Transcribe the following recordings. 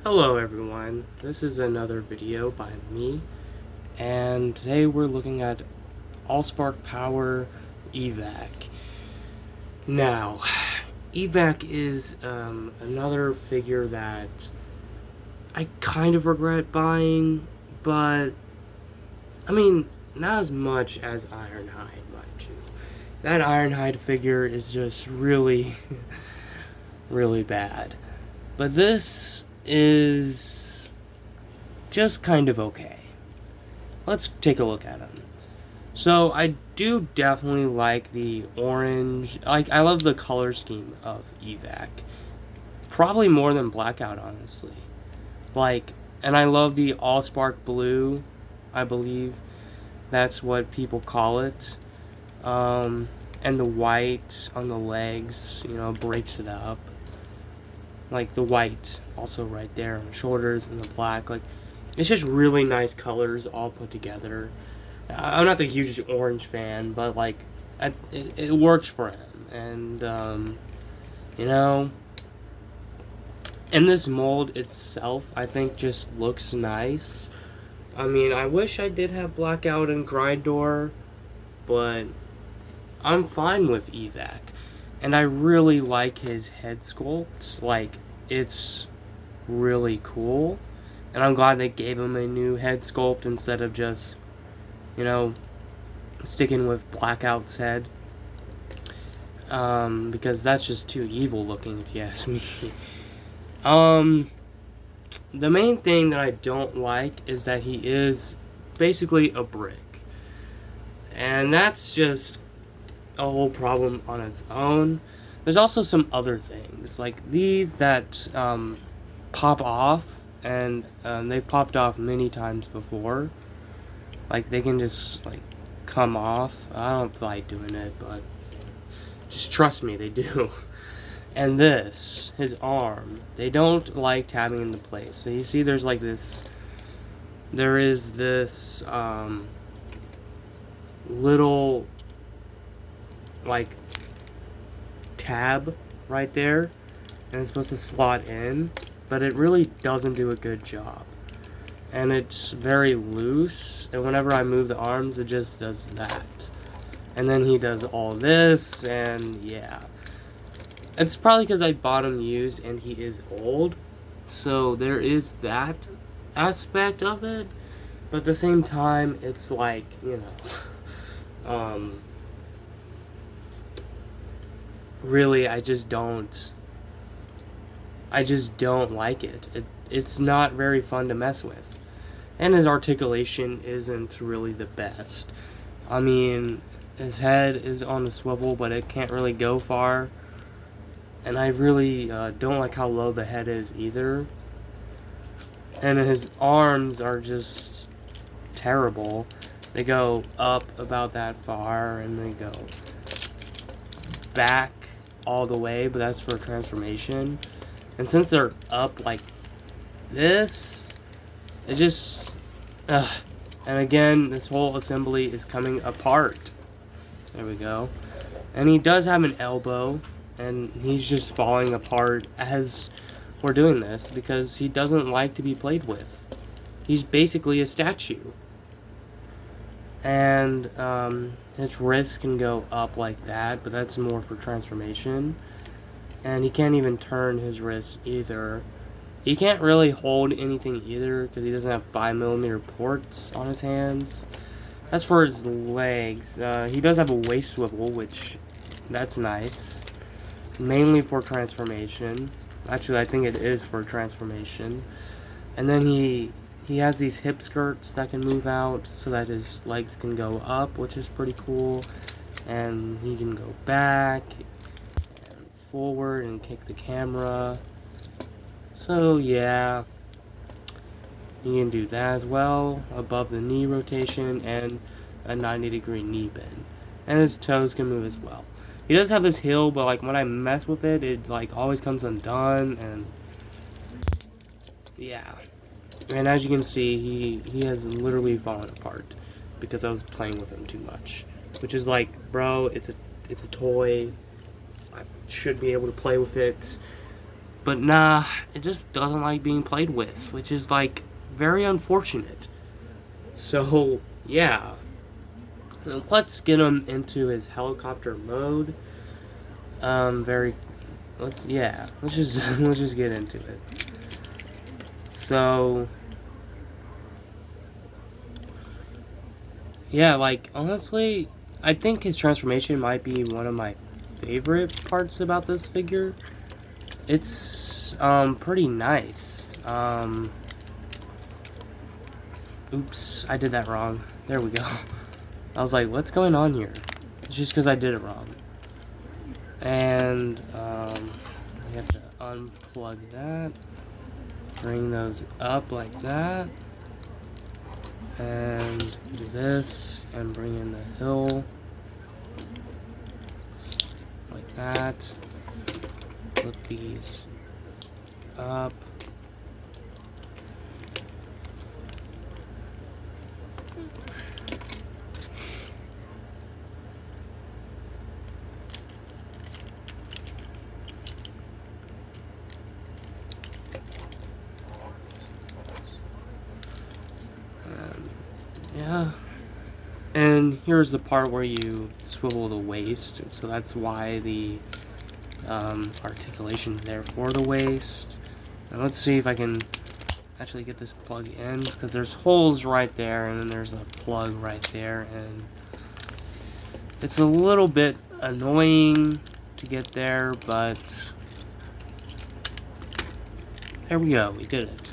Hello everyone, this is another video by me, and today we're looking at Allspark Power Evac. Now, Evac is another figure that I kind of regret buying, but I mean, not as much as Ironhide, mind you. That Ironhide figure is just really, really bad. But this is just kind of okay. Let's take a look at them. So I do definitely like the orange. I love the color scheme of Evac. Probably more than Blackout, honestly. And I love the Allspark blue. I believe that's what people call it. And the white on the legs, breaks it up. Like the white also right there on the shoulders, and the black. It's just really nice colors all put together. I'm not the hugest orange fan, but it works for him. And and this mold itself, I think, just looks nice. I mean, I wish I did have Blackout and Grindor, but I'm fine with Evac. And I really like his head sculpt. It's really cool. And I'm glad they gave him a new head sculpt instead of just, sticking with Blackout's head. Because that's just too evil looking, if you ask me. The main thing that I don't like is that he is basically a brick. And that's just a whole problem on its own. There's also some other things like these that pop off, and they've popped off many times before. They can just come off. I don't feel like doing it, but just trust me, they do. And this, his arm, they don't like tabbing into place. So you see there's there is this little tab right there, and it's supposed to slot in, but it really doesn't do a good job, and it's very loose, and whenever I move the arms it just does that. And then he does all this, and yeah, it's probably because I bought him used and he is old, so there is that aspect of it. But at the same time, it's really, I just don't like it. It's not very fun to mess with. And his articulation isn't really the best. I mean, his head is on a swivel, but it can't really go far. And I really don't like how low the head is either. And his arms are just terrible. They go up about that far, and they go back all the way, but that's for transformation. And since they're up like this, it just and again, this whole assembly is coming apart. There we go. And he does have an elbow, and he's just falling apart as we're doing this because he doesn't like to be played with. He's basically a statue. And his wrist can go up like that, but that's more for transformation. And he can't even turn his wrist either. He can't really hold anything either because he doesn't have 5mm ports on his hands. That's for his legs. He does have a waist swivel, which that's nice. Mainly for transformation. Actually, I think it is for transformation. And then he has these hip skirts that can move out so that his legs can go up, which is pretty cool. And he can go back and forward and kick the camera. So yeah, you can do that as well, above the knee rotation and a 90-degree knee bend. And his toes can move as well. He does have this heel, but when I mess with it, it always comes undone, and yeah. And as you can see, he has literally fallen apart because I was playing with him too much. Which is bro, it's a toy. I should be able to play with it. But nah, it just doesn't like being played with, which is like very unfortunate. So yeah, let's get him into his helicopter mode. Let's just let's just get into it. So yeah, like honestly, I think his transformation might be one of my favorite parts about this figure. It's pretty nice. Oops, I did that wrong. There we go. I was like, what's going on here? It's just because I did it wrong. And we have to unplug that. Bring those up like that. And do this. And bring in the hill. Like that. Flip these up. Yeah. And here's the part where you swivel the waist, so that's why the articulation's there for the waist. And let's see if I can actually get this plug in, because there's holes right there, and then there's a plug right there, and it's a little bit annoying to get there, but there we go, we did it.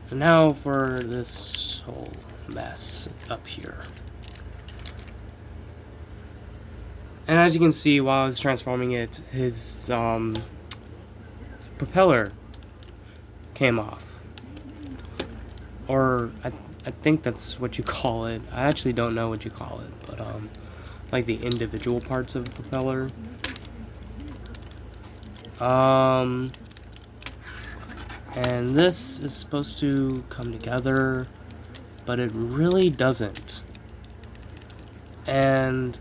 And now for this whole mess up here. And as you can see, while I was transforming it, his propeller came off. Or I think that's what you call it. I actually don't know what you call it, but like the individual parts of the propeller. And this is supposed to come together, but it really doesn't. And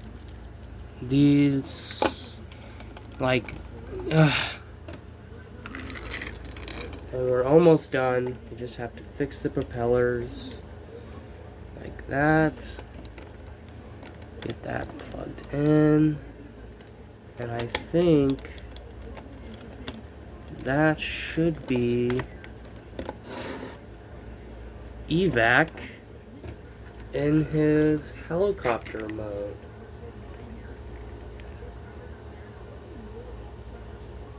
these, like, and we're almost done. We just have to fix the propellers like that. Get that plugged in. And I think that should be Evac in his helicopter mode.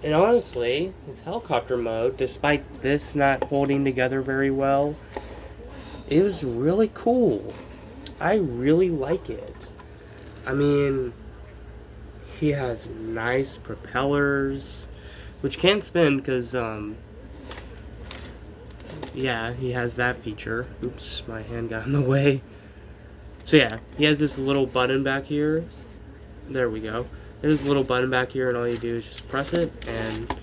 And honestly, his helicopter mode, despite this not holding together very well, is really cool. I really like it. I mean, he has nice propellers, which can't spin because, yeah, he has that feature. Oops, my hand got in the way. So yeah, he has this little button back here. There we go. There's a little button back here, and all you do is just press it, and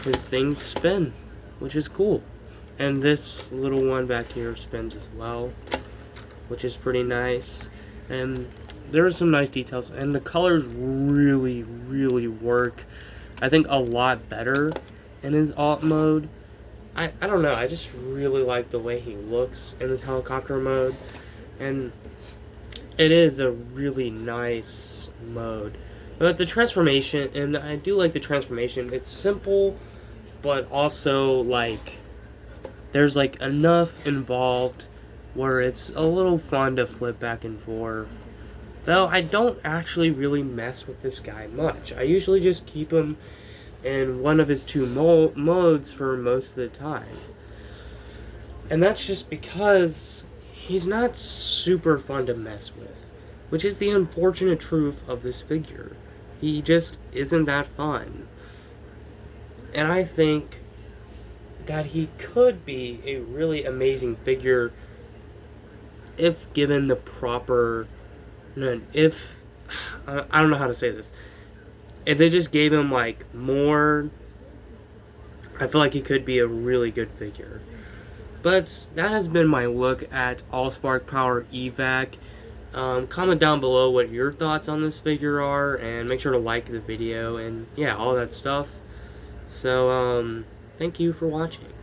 his things spin, which is cool. And this little one back here spins as well, which is pretty nice. And there are some nice details, and the colors really, really work, I think, a lot better in his alt mode. I don't know, I just really like the way he looks in his helicopter mode, and it is a really nice mode. But the transformation, and I do like the transformation, it's simple, but also, like, there's, like, enough involved where it's a little fun to flip back and forth. Though I don't actually really mess with this guy much. I usually just keep him in one of his two modes for most of the time. And that's just because he's not super fun to mess with, which is the unfortunate truth of this figure. He just isn't that fun. And I think that he could be a really amazing figure if given the proper... No, if... I don't know how to say this. If they just gave him, like, more... I feel like he could be a really good figure. But that has been my look at Allspark Power Evac. Comment down below what your thoughts on this figure are, and make sure to like the video, and yeah, all that stuff. So, thank you for watching.